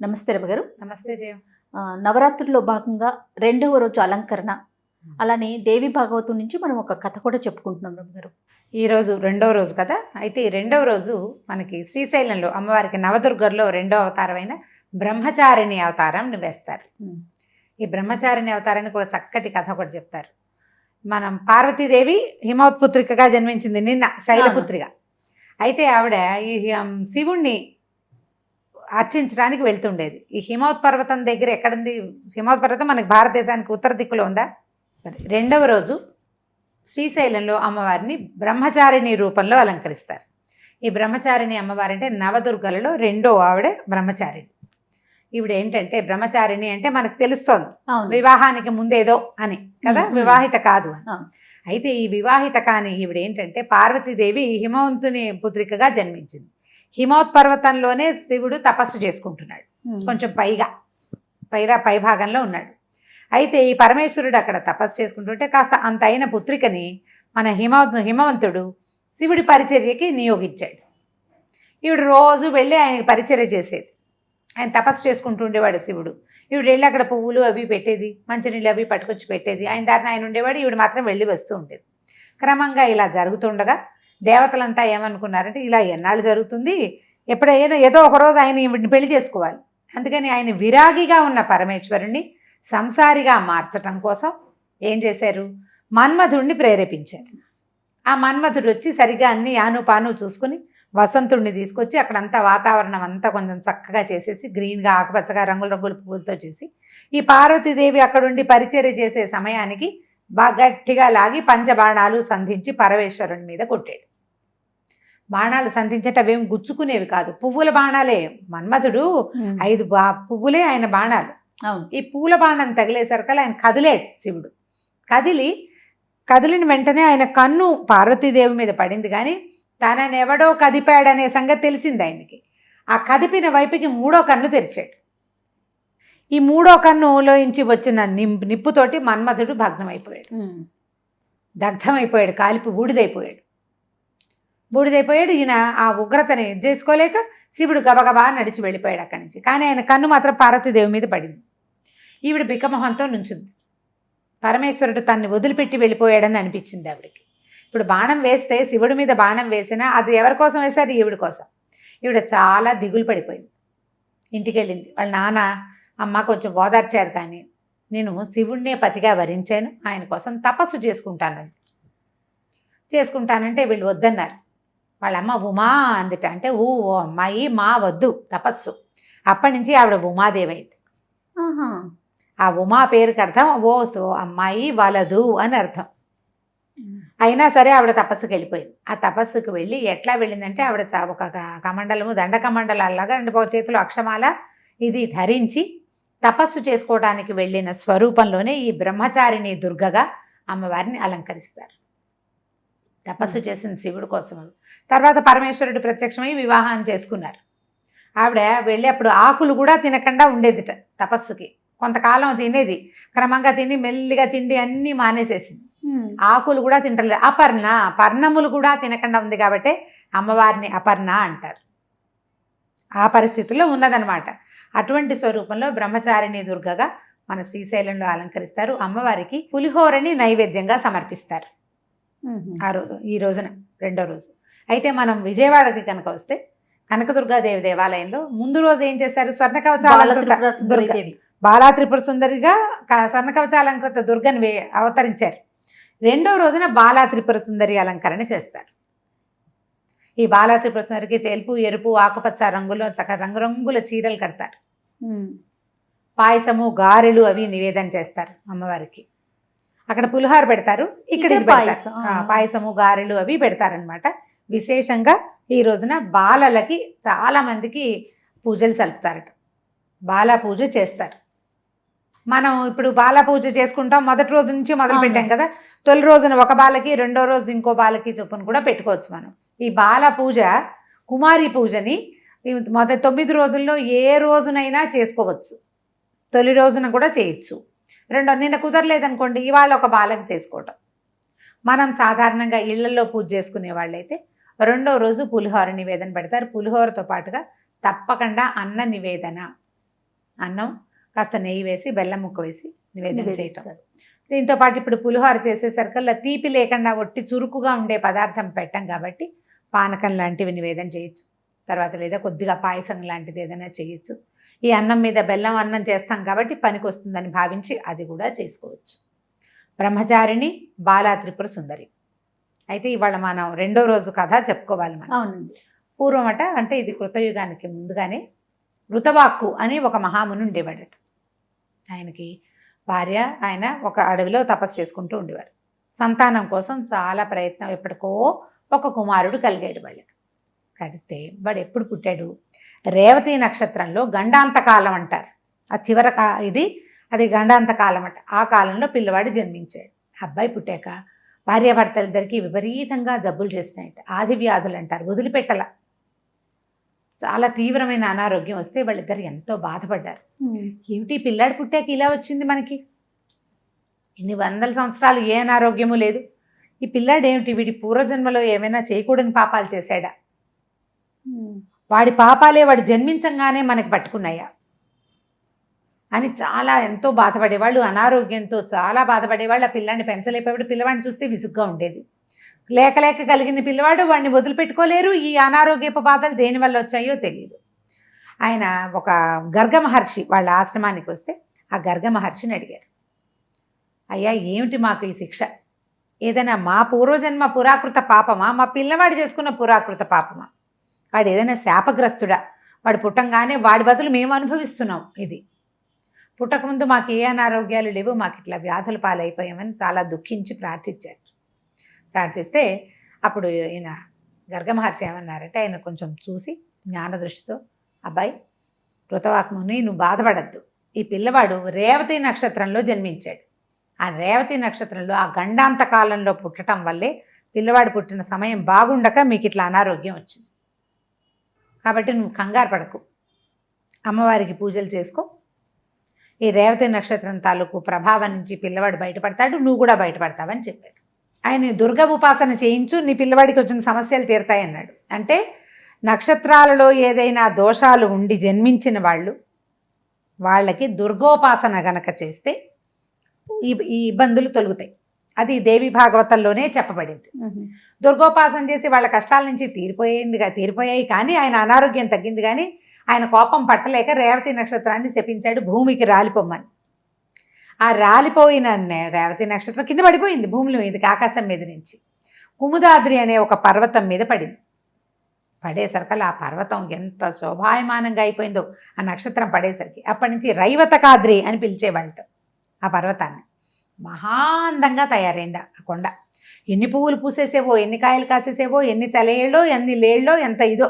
నమస్తే రమగారు. నమస్తే జయ. నవరాత్రుల్లో భాగంగా రెండవ రోజు అలంకరణ, అలానే దేవి భాగవతం నుంచి మనం ఒక కథ కూడా చెప్పుకుంటున్నాం రమగారు. ఈరోజు రెండవ రోజు కదా. అయితే ఈ రెండవ రోజు మనకి శ్రీశైలంలో అమ్మవారికి నవదుర్గల్లో రెండో అవతారమైన బ్రహ్మచారిణి అవతారం వేస్తారు. ఈ బ్రహ్మచారిణి అవతారానికి ఒక చక్కటి కథ ఒకటి చెప్తారు. మనం పార్వతీదేవి హిమోత్పుత్రికగా జన్మించింది నిన్న, శైలపుత్రిగా. అయితే ఆవిడ ఈ శివుణ్ణి అర్చించడానికి వెళ్తుండేది. ఈ హిమవత్ పర్వతం దగ్గర ఎక్కడుంది? హిమవత్ పర్వతం మనకి భారతదేశానికి ఉత్తర దిక్కులో ఉందా? సరే, రెండవ రోజు శ్రీశైలంలో అమ్మవారిని బ్రహ్మచారిణి రూపంలో అలంకరిస్తారు. ఈ బ్రహ్మచారిణి అమ్మవారి అంటే నవదుర్గలలో రెండో ఆవిడ బ్రహ్మచారిణి. ఈవిడ ఏంటంటే బ్రహ్మచారిణి అంటే మనకు తెలుస్తోంది వివాహానికి ముందేదో అని కదా, వివాహిత కాదు అని. అయితే ఈ వివాహిత కాని ఈవిడ ఏంటంటే పార్వతీదేవి హిమవంతుని పుత్రికగా జన్మించింది. హిమవత్ పర్వతంలోనే శివుడు తపస్సు చేసుకుంటున్నాడు, కొంచెం పై భాగంలో ఉన్నాడు. అయితే ఈ పరమేశ్వరుడు అక్కడ తపస్సు చేసుకుంటుంటే కాస్త అంత అయిన పుత్రికని మన హిమవంతుడు శివుడి పరిచర్యకి నియోగించాడు. ఈవిడ రోజు వెళ్ళి ఆయనకి పరిచర్య చేసేది. ఆయన తపస్సు చేసుకుంటూ ఉండేవాడు శివుడు. ఈవిడ వెళ్ళి అక్కడ పువ్వులు అవి పెట్టేది, మంచినీళ్ళు అవి పట్టుకొచ్చి పెట్టేది. ఆయన దారిని ఆయన ఉండేవాడు, ఈవిడ మాత్రం వెళ్ళి వస్తూ ఉండేది. క్రమంగా ఇలా జరుగుతుండగా దేవతలంతా ఏమనుకున్నారంటే ఇలా ఎన్నాళ్ళు జరుగుతుంది, ఎప్పుడైనా ఏదో ఒకరోజు ఆయన ఈవిడిని పెళ్లి చేసుకోవాలి. అందుకని ఆయన విరాగిగా ఉన్న పరమేశ్వరుణ్ణి సంసారిగా మార్చటం కోసం ఏం చేశారు? మన్మధుడిని ప్రేరేపించారు. ఆ మన్మధుడు వచ్చి సరిగ్గా అన్ని ఆనుపాను చూసుకుని వసంతుడిని తీసుకొచ్చి అక్కడంతా వాతావరణం అంతా కొంచెం చక్కగా చేసేసి గ్రీన్గా ఆకుపచ్చగా రంగుల పువ్వులతో చేసి ఈ పార్వతీదేవి అక్కడుండి పరిచర్య చేసే సమయానికి బాగా గట్టిగా లాగి పంచబాణాలు సంధించి పరమేశ్వరుని మీద కొట్టాడు. బాణాలు సంధించట అవేం గుచ్చుకునేవి కాదు, పువ్వుల బాణాలే. మన్మధుడు 5 పువ్వులే ఆయన బాణాలు. ఈ పూల బాణం తగిలేసరికల్లా ఆయన కదిలాడు శివుడు. కదిలిన వెంటనే ఆయన కన్ను పార్వతీదేవి మీద పడింది, కానీ తననెవడో కదిపాడనే సంగతి తెలిసింది ఆయనకి. ఆ కదిపిన వైపుకి 3వ కన్ను తెరిచాడు. ఈ 3వ కన్నులోంచి వచ్చిన నిప్పుతోటి మన్మధుడు భగ్నమైపోయాడు, దగ్ధమైపోయాడు, కాలిపి బూడిదైపోయాడు. ఈయన ఆ ఉగ్రతని చేసుకోలేక శివుడు గబగబా నడిచి వెళ్ళిపోయాడు అక్కడి నుంచి. కానీ ఆయన కన్ను మాత్రం పార్వతీదేవి మీద పడింది. ఈవిడ బిక్కమొహంతో నుంచుంది. పరమేశ్వరుడు తన్ని వదిలిపెట్టి వెళ్ళిపోయాడని అనిపించింది ఆవిడకి. ఇప్పుడు బాణం వేస్తే శివుడి మీద బాణం వేసినా అది ఎవరి కోసం వేశారు? ఈవిడి కోసం. ఈవిడ చాలా దిగులు పడిపోయింది. ఇంటికి వెళ్ళింది. వాళ్ళ నాన్న అమ్మ కొంచెం ఓదార్చారు, కానీ నేను శివుణ్ణే పతిగా వరించాను, ఆయన కోసం తపస్సు చేసుకుంటానంటే వీళ్ళు వద్దన్నారు. వాళ్ళమ్మ ఉమా అందుట. అంటే ఓ అమ్మాయి మా వద్దు తపస్సు. అప్పటి నుంచి ఆవిడ ఉమాదేవి అయింది. ఆ ఉమా పేరుకి అర్థం ఓ అమ్మాయి వలదు అని అర్థం. అయినా సరే ఆవిడ తపస్సుకి వెళ్ళిపోయింది. ఆ తపస్సుకు వెళ్ళి ఎట్లా వెళ్ళిందంటే ఆవిడ ఒక కమండలము, దండకమండలాగా 2 చేతులు అక్షమాల ఇది ధరించి తపస్సు చేసుకోవడానికి వెళ్ళిన స్వరూపంలోనే ఈ బ్రహ్మచారిణి దుర్గగా అమ్మవారిని అలంకరిస్తారు. తపస్సు చేసిన శివుడు కోసం. తర్వాత పరమేశ్వరుడు ప్రత్యక్షమై వివాహం చేసుకున్నారు. ఆవిడ వెళ్ళి అప్పుడు ఆకులు కూడా తినకుండా ఉండేదిట తపస్సుకి. కొంతకాలం తినేది, క్రమంగా తిని మెల్లిగా తిండి అన్నీ మానేసేసింది. ఆకులు కూడా తింటలేదు. పర్ణములు కూడా తినకుండా ఉంది కాబట్టి అమ్మవారిని అపర్ణ అంటారు. ఆ పరిస్థితుల్లో ఉన్నదనమాట. అటువంటి స్వరూపంలో బ్రహ్మచారిణి దుర్గగా మన శ్రీశైలంలో అలంకరిస్తారు. అమ్మవారికి పులిహోరని నైవేద్యంగా సమర్పిస్తారు ఈ రోజున, రెండో రోజు. అయితే మనం విజయవాడకి కనుక వస్తే కనకదుర్గాదేవి దేవాలయంలో ముందు రోజు ఏం చేశారు? స్వర్ణ కవచాలంకృత బాలా త్రిపుర సుందరిగా స్వర్ణ కవచాలంకృత దుర్గని అవతరించారు. రెండో రోజున బాలా త్రిపుర సుందరి అలంకరణ చేస్తారు. ఈ బాలా త్రిపుర సుందరికి తెలుపు, ఎరుపు, ఆకుపచ్చ రంగులో రంగురంగుల చీరలు కడతారు. పాయసము, గారెలు అవి నివేదన చేస్తారు అమ్మవారికి. అక్కడ పులిహోర పెడతారు, ఇక్కడ ఇది పెడతారు. పాయసము, గారెలు అవి పెడతారనమాట. విశేషంగా ఈ రోజున బాలలకి చాలామందికి పూజలు సలుపుతారట. బాలా పూజ చేస్తారు. మనం ఇప్పుడు బాలా పూజ చేసుకుంటాం, మొదటి రోజు నుంచి మొదలు పెట్టాం కదా. తొలి రోజున ఒక బాలకి, రెండో రోజు ఇంకో బాలకి చొప్పున కూడా పెట్టుకోవచ్చు మనం. ఈ బాల పూజ, కుమారి పూజని 9 రోజుల్లో ఏ రోజునైనా చేసుకోవచ్చు. తొలి రోజున కూడా చేయొచ్చు. నిన్న కుదరలేదనుకోండి, ఇవాళ ఒక బాలకి చేసుకోవటం. మనం సాధారణంగా ఇళ్లలో పూజ చేసుకునే వాళ్ళైతే రెండో రోజు పులిహోర నివేదన పెడతారు. పులిహోరతో పాటుగా తప్పకుండా అన్న నివేదన, అన్నం కాస్త నెయ్యి వేసి బెల్లం ముక్క వేసి నివేదన చేయటం. నివేదిస్తారు. దీంతో పాటు ఇప్పుడు పులిహోర చేసేసరికల్లా తీపి లేకుండా ఒట్టి చురుకుగా ఉండే పదార్థం పెట్టం కాబట్టి పానకం లాంటివి నివేదన చేయొచ్చు. తర్వాత లేదా కొద్దిగా పాయసం లాంటిది ఏదైనా చేయొచ్చు. ఈ అన్నం మీద బెల్లం అన్నం చేస్తాం కాబట్టి పనికి వస్తుందని భావించి అది కూడా చేసుకోవచ్చు. బ్రహ్మచారిణి బాలా త్రిపుర సుందరి. అయితే ఇవాళ మనం 2వ రోజు కథ చెప్పుకోవాలి. మనం అవునండి. పూర్వమట, అంటే ఇది కృతయుగానికి ముందుగానే, ఋతవాక్కు అని ఒక మహాముని ఉండేవాడట. ఆయనకి భార్య, ఆయన ఒక అడవిలో తపస్సు చేసుకుంటూ ఉండేవారు. సంతానం కోసం చాలా ప్రయత్నం, ఎప్పటికో ఒక కుమారుడు కలిగాడు వాళ్ళకి. కడితే వాడు ఎప్పుడు పుట్టాడు? రేవతి నక్షత్రంలో గండాంతకాలం అంటారు. ఆ చివర అది గండాంతకాలం అంట. ఆ కాలంలో పిల్లవాడు జన్మించాడు. అబ్బాయి పుట్టాక భార్యాభర్తలిద్దరికీ విపరీతంగా జబ్బులు చేసినాయంట. ఆది వ్యాధులు అంటారు, వదిలిపెట్టల. చాలా తీవ్రమైన అనారోగ్యం వస్తే వాళ్ళిద్దరు ఎంతో బాధపడ్డారు. ఏమిటి పిల్లాడు పుట్టాక ఇలా వచ్చింది మనకి, ఇన్ని వందల సంవత్సరాలు ఏ అనారోగ్యము లేదు, ఈ పిల్లాడు ఏమిటి, వీడి పూర్వజన్మలో ఏమైనా చేయకూడని పాపాలు చేశాడా, వాడి పాపాలే వాడు జన్మించంగానే మనకి పట్టుకున్నాయా అని చాలా ఎంతో బాధపడేవాళ్ళు. అనారోగ్యంతో చాలా బాధపడేవాళ్ళు. ఆ పిల్లాడిని పెంచలేకపోయాడు. పిల్లవాడిని చూస్తే విసుగ్గా ఉండేది. లేక లేక కలిగిన పిల్లవాడు, వాడిని వదిలిపెట్టుకోలేరు. ఈ అనారోగ్యపు బాధలు దేనివల్ల వచ్చాయో తెలియదు. ఆయన ఒక గర్గ మహర్షి వాళ్ళ ఆశ్రమానికి వస్తే ఆ గర్గ మహర్షిని అడిగారు, అయ్యా ఏమిటి మాకు ఈ శిక్ష, ఏదైనా మా పూర్వజన్మ పురాకృత పాపమా, మా పిల్లవాడు చేసుకున్న పురాకృత పాపమా, వాడు ఏదైనా శాపగ్రస్తుడా, వాడు పుట్టంగానే వాడి బదులు మేము అనుభవిస్తున్నాం, ఇది పుట్టకముందు మాకు ఏ అనారోగ్యాలు లేవు, మాకు ఇట్లా వ్యాధుల పాలైపోయామని చాలా దుఃఖించి ప్రార్థించారు. ప్రార్థిస్తే అప్పుడు ఈయన గర్గ మహర్షి ఏమన్నారంటే, ఆయన కొంచెం చూసి జ్ఞాన దృష్టితో, అబ్బాయి కృతవాక్ముని, నువ్వు బాధపడద్దు, ఈ పిల్లవాడు రేవతి నక్షత్రంలో జన్మించాడు. ఆ రేవతి నక్షత్రంలో ఆ గండాంత కాలంలో పుట్టడం వల్లే పిల్లవాడు పుట్టిన సమయం బాగుండక మీకు ఇట్లా అనారోగ్యం వచ్చింది. కాబట్టి నువ్వు కంగారు పడకు, అమ్మవారికి పూజలు చేసుకో, ఈ రేవతి నక్షత్రం తాలూకు ప్రభావం నుంచి పిల్లవాడు బయటపడతాడు, నువ్వు కూడా బయటపడతావని చెప్పాడు. ఆయన దుర్గ ఉపాసన చేయించు, నీ పిల్లవాడికి వచ్చిన సమస్యలు తీరుతాయన్నాడు. అంటే నక్షత్రాలలో ఏదైనా దోషాలు ఉండి జన్మించిన వాళ్ళకి దుర్గోపాసన గనక చేస్తే ఈ ఇబ్బందులు తొలుగుతాయి. అది దేవి భాగవతంలోనే చెప్పబడింది. దుర్గోపాసన చేసి వాళ్ళ కష్టాల నుంచి తీరిపోయాయి కానీ ఆయన అనారోగ్యం తగ్గింది. కానీ ఆయన కోపం పట్టలేక రేవతి నక్షత్రాన్ని శపించాడు భూమికి రాలిపోమ్మని. ఆ రాలిపోయిన రేవతి నక్షత్రం కింద పడిపోయింది భూమిలో మీదకి, ఆకాశం మీద నుంచి కుముదాద్రి అనే ఒక పర్వతం మీద పడింది. పడేసరికల్లా ఆ పర్వతం ఎంత శోభాయమానంగా అయిపోయిందో ఆ నక్షత్రం పడేసరికి. అప్పటి నుంచి రైవతకాద్రి అని పిలిచేవాళ్ళట ఆ పర్వతాన్ని. మహాందంగా తయారైంది ఆ కొండ. ఎన్ని పువ్వులు పూసేసేవో, ఎన్ని కాయలు కాసేసేవో, ఎన్ని సెలయేళ్ళో, ఎన్ని లేళ్ళో, ఎంత ఇదో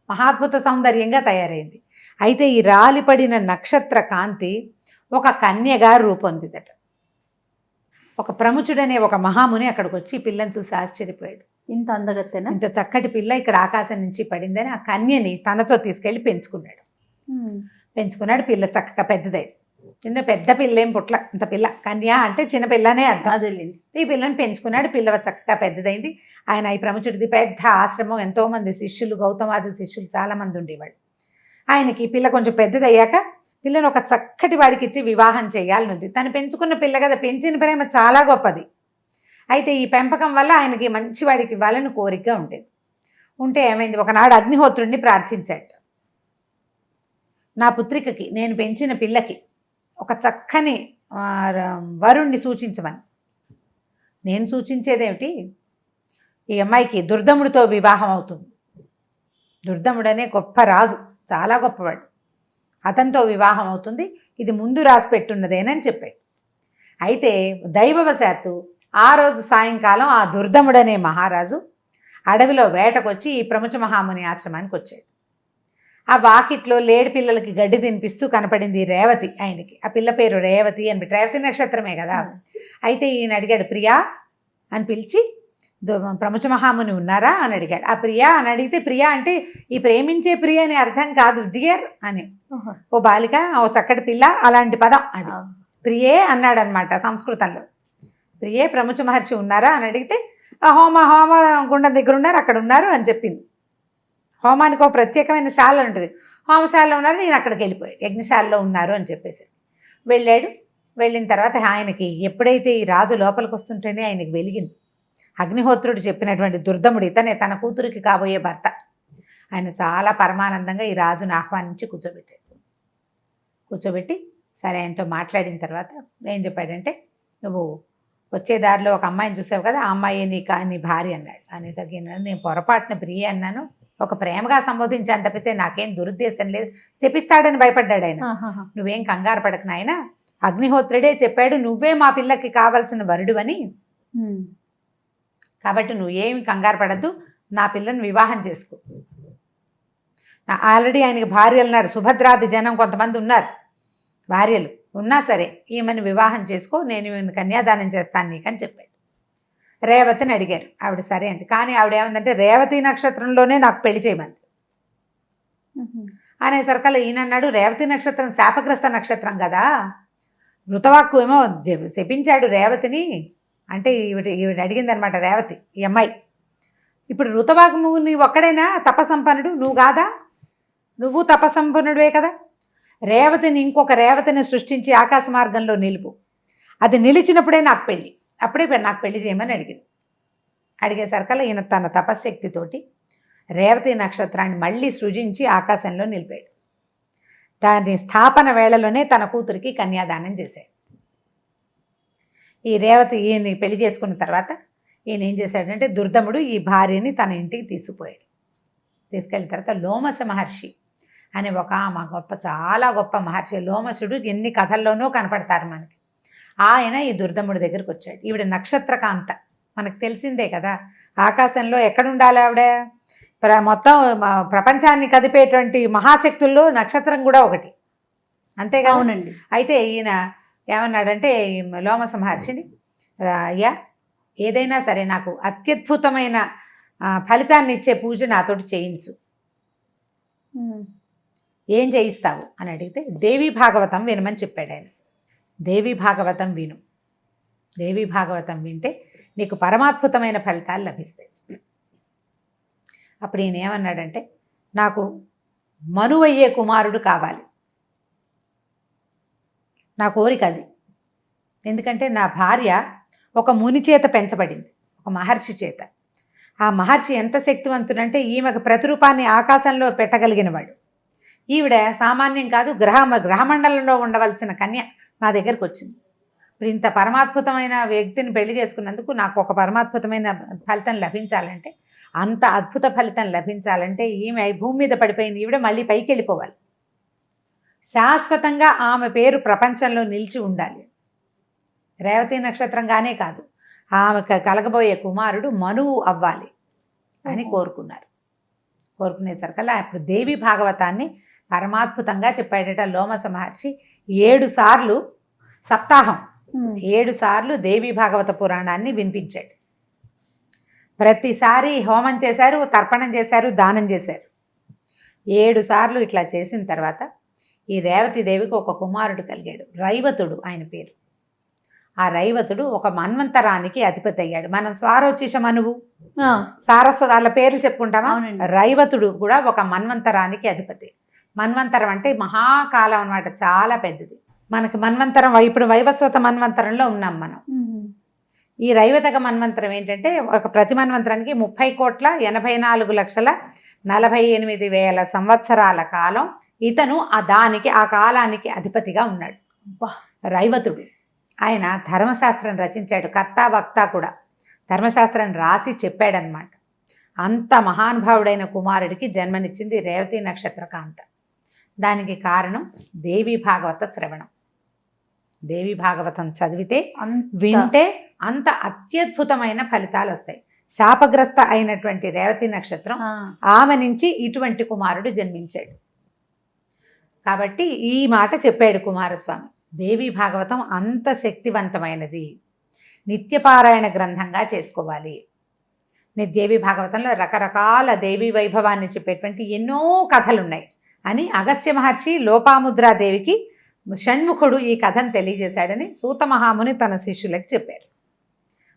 మహాద్భుత సౌందర్యంగా తయారైంది. అయితే ఈ రాలిపడిన నక్షత్ర కాంతి ఒక కన్యగా రూపొందిదట. ఒక ప్రముచుడనే ఒక మహాముని అక్కడికి వచ్చి పిల్లని చూసి ఆశ్చర్యపోయాడు. ఇంత అందగత్తెనా, ఇంత చక్కటి పిల్ల ఇక్కడ ఆకాశం నుంచి పడిందని ఆ కన్యని తనతో తీసుకెళ్ళి పెంచుకున్నాడు. పిల్ల చక్కగా పెద్దదైంది. చిన్న పెద్ద పిల్ల ఏం పుట్ల, ఇంత పిల్ల, కన్య అంటే చిన్న పిల్లనే అర్థం. అదేలేండి. ఈ పిల్లని పెంచుకున్నాడు. పిల్ల చక్కగా పెద్దదైంది. ఆయన ఈ ప్రముచుడిది పెద్ద ఆశ్రమం, ఎంతోమంది శిష్యులు, గౌతమాది శిష్యులు చాలామంది ఉండేవాళ్ళు. ఆయనకి పిల్ల కొంచెం పెద్దదయ్యాక పిల్లని ఒక చక్కటి వాడికి ఇచ్చి వివాహం చేయాలనుంది. తను పెంచుకున్న పిల్ల కదా, పెంచిన ప్రేమ చాలా గొప్పది. అయితే ఈ పెంపకం వల్ల ఆయనకి మంచి వాడికి ఇవ్వాలని కోరికగా ఉండేది. ఉంటే ఏమైంది, ఒకనాడు అగ్నిహోత్రుడిని ప్రార్థించాడు, నా పుత్రికకి, నేను పెంచిన పిల్లకి ఒక చక్కని వరుణ్ణి సూచించమని. నేను సూచించేదేమిటి, ఈ అమ్మాయికి దుర్దముడితో వివాహం అవుతుంది. దుర్దముడనే గొప్ప రాజు, చాలా గొప్పవాడు, అతనితో వివాహం అవుతుంది, ఇది ముందు రాసి పెట్టున్నదేనని చెప్పాడు. అయితే దైవవశాత్తు ఆ రోజు సాయంకాలం ఆ దుర్దముడనే మహారాజు అడవిలో వేటకొచ్చి ఈ ప్రముచ మహాముని ఆశ్రమానికి వచ్చాడు. ఆ వాకిట్లో లేడి పిల్లలకి గడ్డి తినిపిస్తూ కనపడింది రేవతి ఆయనకి. ఆ పిల్ల పేరు రేవతి అని, రేవతి నక్షత్రమే కదా. అయితే ఈయన అడిగాడు, ప్రియా అని పిలిచి, ప్రముచ మహాముని ఉన్నారా అని అడిగాడు. ఆ ప్రియా అని అడిగితే, ప్రియా అంటే ఈ ప్రేమించే ప్రియ అని అర్థం కాదు, డియర్ అని. ఓ బాలిక, ఓ చక్కటి పిల్ల, అలాంటి పదం అది. ప్రియే అన్నాడనమాట సంస్కృతంలో. ప్రియే ప్రముచ మహర్షి ఉన్నారా అని అడిగితే, హోమ గుండం దగ్గర ఉన్నారు, అక్కడ ఉన్నారు అని చెప్పింది. హోమానికి ఒక ప్రత్యేకమైన శాల ఉంటుంది. హోమశాలలో ఉన్నారు, నేను అక్కడికి వెళ్ళిపోయాడు. యజ్ఞశాలలో ఉన్నారు అని చెప్పేసి వెళ్ళాడు. వెళ్ళిన తర్వాత ఆయనకి ఎప్పుడైతే ఈ రాజు లోపలికి వస్తుంటేనే ఆయనకి వెలిగింది. అగ్నిహోత్రుడు చెప్పినటువంటి దుర్దముడు ఇతనే, తన కూతురికి కాబోయే భర్త. ఆయన చాలా పరమానందంగా ఈ రాజును ఆహ్వానించి కూర్చోబెట్టి సరే ఆయనతో మాట్లాడిన తర్వాత ఏం చెప్పాడంటే, నువ్వు వచ్చే దారిలో ఒక అమ్మాయిని చూసావు కదా, ఆ అమ్మాయి నీ భార్య అన్నాడు. అనేసరికి నేను పొరపాటున ప్రియ అన్నాను, ఒక ప్రేమగా సంబోధించాను తప్పితే నాకేం దురుద్దేశం లేదు, చెప్పిస్తాడని భయపడ్డాడు ఆయన. నువ్వేం కంగారు పడకు నాయనా, అగ్నిహోత్రుడే చెప్పాడు నువ్వే మా పిల్లకి కావాల్సిన వరుడు అని, కాబట్టి నువ్వేమి కంగారు పడద్దు, నా పిల్లని వివాహం చేసుకో. ఆల్రెడీ ఆయనకి భార్యలు ఉన్నారు, సుభద్రాది జనం కొంతమంది ఉన్నారు, భార్యలు ఉన్నా సరే ఈమెను వివాహం చేసుకో, నేను ఈమెను కన్యాదానం చేస్తాను నీకని చెప్పాడు. రేవతిని అడిగారు, ఆవిడ సరే అంది. కానీ ఆవిడ ఏమందంటే రేవతి నక్షత్రంలోనే నాకు పెళ్లి చేయమంది అనేసరికల్లా ఈయన అన్నాడు, రేవతి నక్షత్రం శాపగ్రస్త నక్షత్రం కదా, మృతవాక్కు ఏమో శపించాడు రేవతిని అంటే ఈవిడ అడిగిందనమాట రేవతి, ఈ అమ్మాయి. ఇప్పుడు ఋతవాగ్ము నీ ఒక్కడైనా తపసంపన్నుడు, నువ్వు కాదా, నువ్వు తపసంపన్నుడివే కదా, రేవతిని ఇంకొక రేవతిని సృష్టించి ఆకాశ మార్గంలో నిలుపు, అది నిలిచినప్పుడే నాకు పెళ్ళి, అప్పుడే నాకు పెళ్లి చేయమని అడిగింది. అడిగేసరికల్లా ఈయన తన తపశ్శక్తితోటి రేవతి నక్షత్రాన్ని మళ్ళీ సృజించి ఆకాశంలో నిలిపాడు. దాని స్థాపన వేళలోనే తన కూతురికి కన్యాదానం చేశాడు. ఈ రేవతి ఈయన్ని పెళ్లి చేసుకున్న తర్వాత ఈయన ఏం చేశాడంటే, దుర్దముడు ఈ భార్యని తన ఇంటికి తీసుకెళ్ళిన తర్వాత లోమస మహర్షి అనే ఒక చాలా గొప్ప మహర్షి. లోమసుడు ఎన్ని కథల్లోనూ కనపడతారు మనకి. ఆయన ఈ దుర్దముడి దగ్గరికి వచ్చాడు. ఈవిడ నక్షత్రకాంత, మనకు తెలిసిందే కదా, ఆకాశంలో ఎక్కడుండాలి ఆవిడ, మొత్తం ప్రపంచాన్ని కదిపేటువంటి మహాశక్తుల్లో నక్షత్రం కూడా ఒకటి, అంతేగా. అవునండి. అయితే ఈయన ఏమన్నాడంటే లోమస మహర్షిని, అయ్యా ఏదైనా సరే నాకు అత్యద్భుతమైన ఫలితాన్ని ఇచ్చే పూజ నాతోటి చేయించు, ఏం చేయిస్తావు అని అడిగితే దేవీ భాగవతం వినమని చెప్పాడు ఆయన. దేవీ భాగవతం విను, దేవీ భాగవతం వింటే నీకు పరమాద్భుతమైన ఫలితాలు లభిస్తాయి. అప్పుడు ఈయన ఏమన్నాడంటే, నాకు మనువయ్యే కుమారుడు కావాలి, నా కోరిక అది. ఎందుకంటే నా భార్య ఒక ముని చేత పెంచబడింది, ఒక మహర్షి చేత. ఆ మహర్షి ఎంత శక్తివంతుడంటే ఈమెకు ప్రతిరూపాన్ని ఆకాశంలో పెట్టగలిగినవాడు. ఈవిడ సామాన్యం కాదు, గ్రహమండలంలో ఉండవలసిన కన్య నా దగ్గరకు వచ్చింది. ఇప్పుడు ఇంత పరమాద్భుతమైన వ్యక్తిని పెళ్లి చేసుకున్నందుకు నాకు ఒక పరమాద్భుతమైన ఫలితం లభించాలంటే, అంత అద్భుత ఫలితం లభించాలంటే ఈమె భూమి మీద పడిపోయింది, ఈవిడ మళ్ళీ పైకి వెళ్ళిపోవాలి, శాశ్వతంగా ఆమె పేరు ప్రపంచంలో నిలిచి ఉండాలి. రేవతి నక్షత్రంగానే కాదు, ఆమె కలగబోయే కుమారుడు మనువు అవ్వాలి అని కోరుకున్నారు. కోరుకునేసరికల్లా అప్పుడు దేవి భాగవతాన్ని పరమాద్భుతంగా చెప్పాడట లోమస మహర్షి. 7 సార్లు సప్తాహం 7 సార్లు దేవి భాగవత పురాణాన్ని వినిపించాడు. ప్రతిసారి హోమం చేశారు, తర్పణం చేశారు, దానం చేశారు. 7 సార్లు ఇట్లా చేసిన తర్వాత ఈ రేవతి దేవికి ఒక కుమారుడు కలిగాడు, రైవతుడు ఆయన పేరు. ఆ రైవతుడు ఒక మన్వంతరానికి అధిపతి అయ్యాడు. మనం స్వారోచిష మనువు, సారస్వత వాళ్ళ పేర్లు చెప్పుకుంటామా, రైవతుడు కూడా ఒక మన్వంతరానికి అధిపతి. మన్వంతరం అంటే మహాకాలం అన్నమాట, చాలా పెద్దది. మనకి మన్వంతరం ఇప్పుడు వైవస్వత మన్వంతరంలో ఉన్నాం మనం. ఈ రైవతక మన్వంతరం ఏంటంటే, ఒక ప్రతి మన్వంతరానికి 30,84,48,000 సంవత్సరాల కాలం ఇతను ఆ కాలానికి అధిపతిగా ఉన్నాడు రైవతుడు. ఆయన ధర్మశాస్త్రం రచించాడు, కర్త వక్త కూడా ధర్మశాస్త్రం రాసి చెప్పాడనమాట. అంత మహానుభావుడైన కుమారుడికి జన్మనిచ్చింది రేవతి నక్షత్రకాంత. దానికి కారణం దేవి భాగవత శ్రవణం. దేవి భాగవతం చదివితే వింటే అంత అత్యద్భుతమైన ఫలితాలు వస్తాయి. శాపగ్రస్త అయినటువంటి రేవతి నక్షత్రం, ఆమె నుంచి ఇటువంటి కుమారుడు జన్మించాడు. కాబట్టి ఈ మాట చెప్పాడు కుమారస్వామి. దేవి భాగవతం అంత శక్తివంతమైనది, నిత్యపారాయణ గ్రంథంగా చేసుకోవాలి. దేవి భాగవతంలో రకరకాల దేవి వైభవాన్ని చెప్పేటువంటి ఎన్నో కథలున్నాయి అని అగస్త్య మహర్షి లోపాముద్రాదేవికి షణ్ముఖుడు ఈ కథను తెలియజేశాడని సూత మహాముని తన శిష్యులకు చెప్పారు.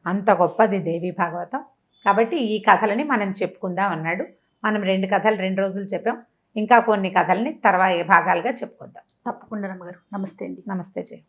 అంత గొప్పది దేవి భాగవతం. కాబట్టి ఈ కథలని మనం చెప్పుకుందాం అన్నాడు. మనం 2 కథలు 2 రోజులు చెప్పాం. ఇంకా కొన్ని కథల్ని తర్వాయి భాగాలుగా చెప్పుకుందాం. తప్పకుండా రమ్మగారు. నమస్తే అండి. నమస్తే జయ.